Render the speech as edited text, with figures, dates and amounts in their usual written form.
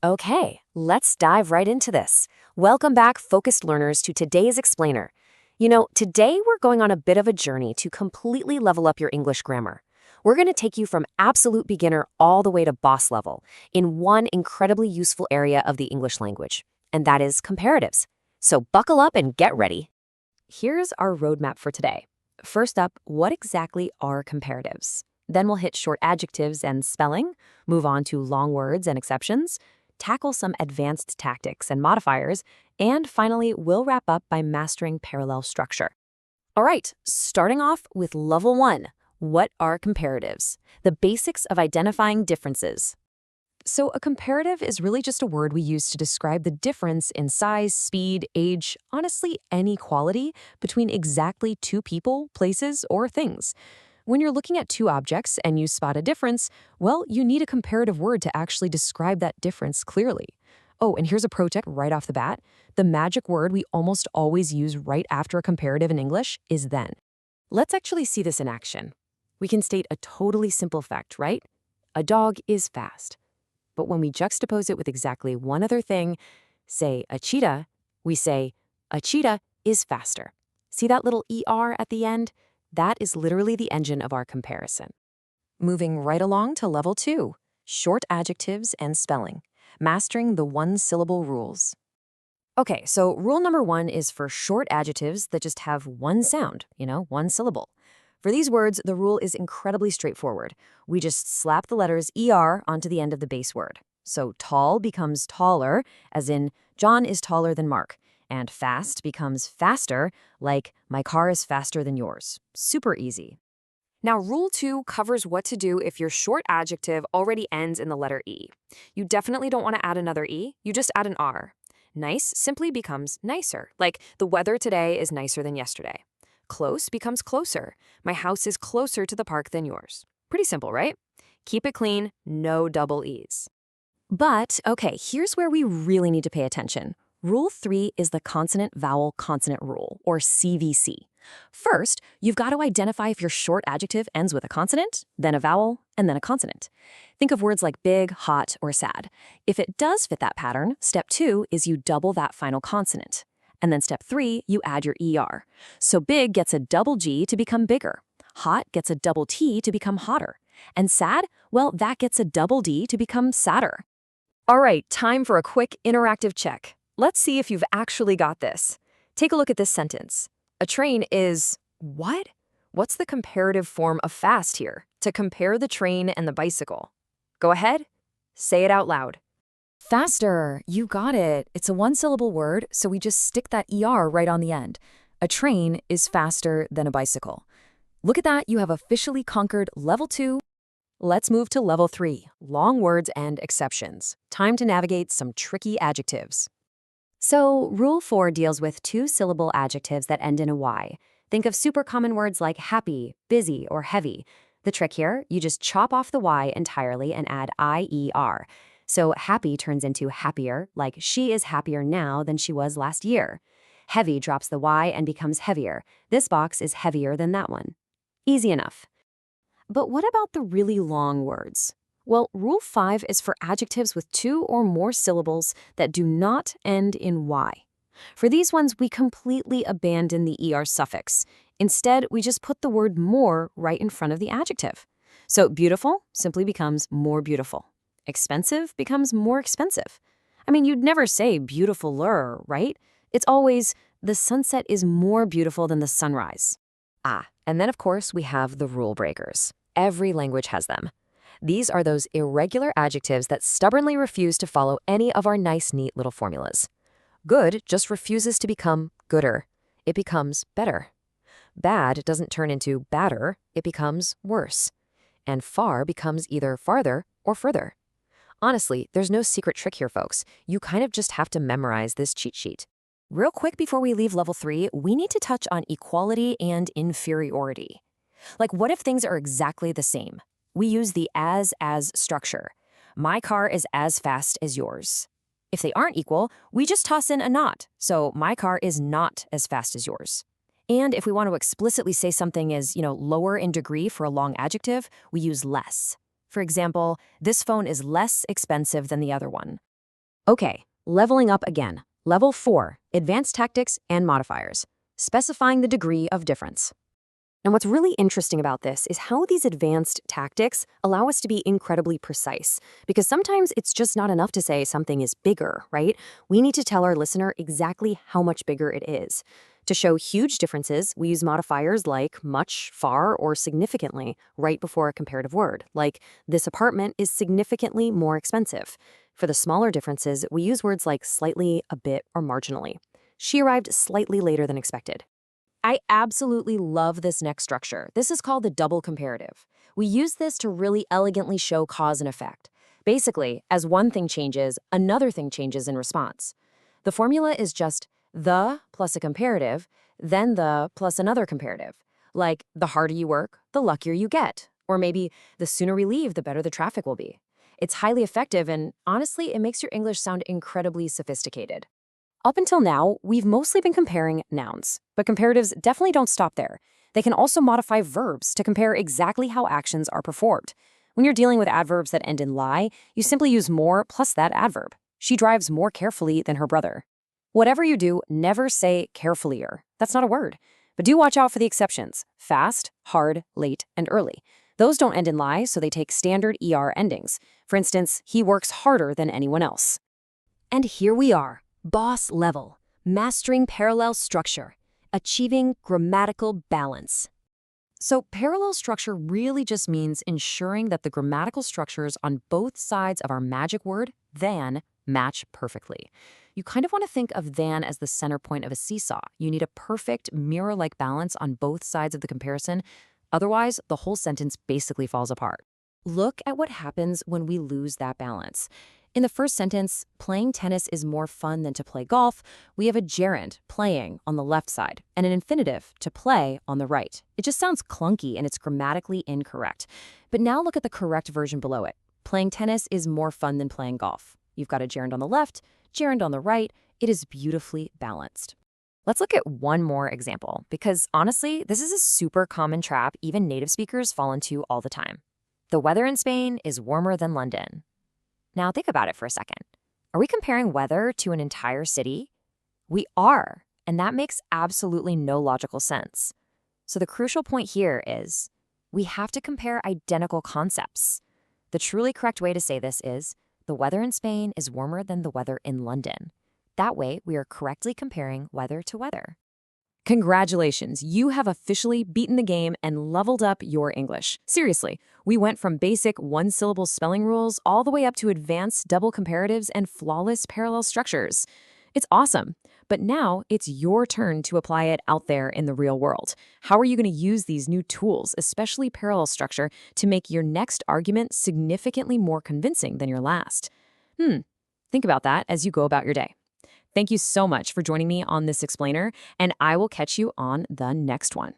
Okay, let's dive right into this. Welcome back, focused learners, to today's explainer. Today we're going on a bit of a journey to completely level up your English grammar. We're going to take you from absolute beginner all the way to boss level in one incredibly useful area of the English language, and that is comparatives. So buckle up and get ready. Here's our roadmap for today. First up, what exactly are comparatives? Then we'll hit short adjectives and spelling, move on to long words and exceptions, tackle some advanced tactics and modifiers, and finally, we'll wrap up by mastering parallel structure. All right, starting off with level 1. What are comparatives? The basics of identifying differences. So a comparative is really just a word we use to describe the difference in size, speed, age, honestly any quality between exactly two people, places, or things. When you're looking at two objects and you spot a difference, well, you need a comparative word to actually describe that difference clearly. Oh, and here's a pro tip right off the bat. The magic word we almost always use right after a comparative in English is then. Let's actually see this in action. We can state a totally simple fact, right? A dog is fast. But when we juxtapose it with exactly one other thing, say a cheetah, we say a cheetah is faster. See that little ER at the end? That is literally the engine of our comparison. Moving right along to level 2, short adjectives and spelling, mastering the one-syllable rules. Okay, so rule number 1 is for short adjectives that just have one sound, one syllable. For these words, the rule is incredibly straightforward. We just slap the letters ER onto the end of the base word. So tall becomes taller, as in John is taller than Mark. And fast becomes faster, like my car is faster than yours. Super easy. Now, rule 2 covers what to do if your short adjective already ends in the letter E. You definitely don't want to add another E, you just add an R. Nice simply becomes nicer, like the weather today is nicer than yesterday. Close becomes closer. My house is closer to the park than yours. Pretty simple, right? Keep it clean, no double E's. But, okay, here's where we really need to pay attention. Rule 3 is the consonant-vowel-consonant rule, or CVC. First, you've got to identify if your short adjective ends with a consonant, then a vowel, and then a consonant. Think of words like big, hot, or sad. If it does fit that pattern, step 2 is you double that final consonant. And then step 3, you add your ER. So big gets a double G to become bigger. Hot gets a double T to become hotter. And sad, well, that gets a double D to become sadder. All right, time for a quick interactive check. Let's see if you've actually got this. Take a look at this sentence. A train is what? What's the comparative form of fast here? To compare the train and the bicycle. Go ahead, say it out loud. Faster, you got it. It's a one-syllable word, so we just stick that ER right on the end. A train is faster than a bicycle. Look at that, you have officially conquered level 2. Let's move to level 3, long words and exceptions. Time to navigate some tricky adjectives. So, rule 4 deals with two-syllable adjectives that end in a Y. Think of super common words like happy, busy, or heavy. The trick here, you just chop off the Y entirely and add IER. So happy turns into happier, like she is happier now than she was last year. Heavy drops the Y and becomes heavier. This box is heavier than that one. Easy enough. But what about the really long words? Well, rule 5 is for adjectives with 2 or more syllables that do not end in Y. For these ones, we completely abandon the ER suffix. Instead, we just put the word more right in front of the adjective. So beautiful simply becomes more beautiful. Expensive becomes more expensive. I mean, you'd never say beautifuler, right? It's always, the sunset is more beautiful than the sunrise. And then of course we have the rule breakers. Every language has them. These are those irregular adjectives that stubbornly refuse to follow any of our nice, neat little formulas. Good just refuses to become gooder. It becomes better. Bad doesn't turn into badder, it becomes worse. And far becomes either farther or further. Honestly, there's no secret trick here, folks. You kind of just have to memorize this cheat sheet. Real quick before we leave level 3, we need to touch on equality and inferiority. Like, what if things are exactly the same? We use the as structure. My car is as fast as yours. If they aren't equal, we just toss in a not. So my car is not as fast as yours. And if we want to explicitly say something is, lower in degree for a long adjective, we use less. For example, this phone is less expensive than the other one. Okay, leveling up again. Level 4, advanced tactics and modifiers, specifying the degree of difference. And what's really interesting about this is how these advanced tactics allow us to be incredibly precise, because sometimes it's just not enough to say something is bigger, right? We need to tell our listener exactly how much bigger it is. To show huge differences, we use modifiers like much, far, or significantly right before a comparative word, like this apartment is significantly more expensive. For the smaller differences, we use words like slightly, a bit, or marginally. She arrived slightly later than expected. I absolutely love this next structure. This is called the double comparative. We use this to really elegantly show cause and effect. Basically, as one thing changes, another thing changes in response. The formula is just the plus a comparative, then the plus another comparative. Like, the harder you work, the luckier you get. Or maybe, the sooner we leave, the better the traffic will be. It's highly effective, and honestly, it makes your English sound incredibly sophisticated. Up until now, we've mostly been comparing nouns, but comparatives definitely don't stop there. They can also modify verbs to compare exactly how actions are performed. When you're dealing with adverbs that end in lie, you simply use more plus that adverb. She drives more carefully than her brother. Whatever you do, never say carefullier. That's not a word. But do watch out for the exceptions: fast, hard, late, and early. Those don't end in lie, so they take standard ER endings. For instance, he works harder than anyone else. And here we are. Boss level, mastering parallel structure, achieving grammatical balance. So parallel structure really just means ensuring that the grammatical structures on both sides of our magic word, than, match perfectly. You kind of want to think of than as the center point of a seesaw. You need a perfect mirror-like balance on both sides of the comparison. Otherwise, the whole sentence basically falls apart. Look at what happens when we lose that balance. In the first sentence, playing tennis is more fun than to play golf, we have a gerund, playing, on the left side, and an infinitive, to play, on the right. It just sounds clunky and it's grammatically incorrect. But now look at the correct version below it. Playing tennis is more fun than playing golf. You've got a gerund on the left, gerund on the right. It is beautifully balanced. Let's look at one more example, because honestly, this is a super common trap even native speakers fall into all the time. The weather in Spain is warmer than London. Now think about it for a second. Are we comparing weather to an entire city? We are, and that makes absolutely no logical sense. So the crucial point here is we have to compare identical concepts. The truly correct way to say this is the weather in Spain is warmer than the weather in London. That way, we are correctly comparing weather to weather. Congratulations, you have officially beaten the game and leveled up your English. Seriously, we went from basic one-syllable spelling rules all the way up to advanced double comparatives and flawless parallel structures. It's awesome, but now it's your turn to apply it out there in the real world. How are you going to use these new tools, especially parallel structure, to make your next argument significantly more convincing than your last? Think about that as you go about your day. Thank you so much for joining me on this explainer, and I will catch you on the next one.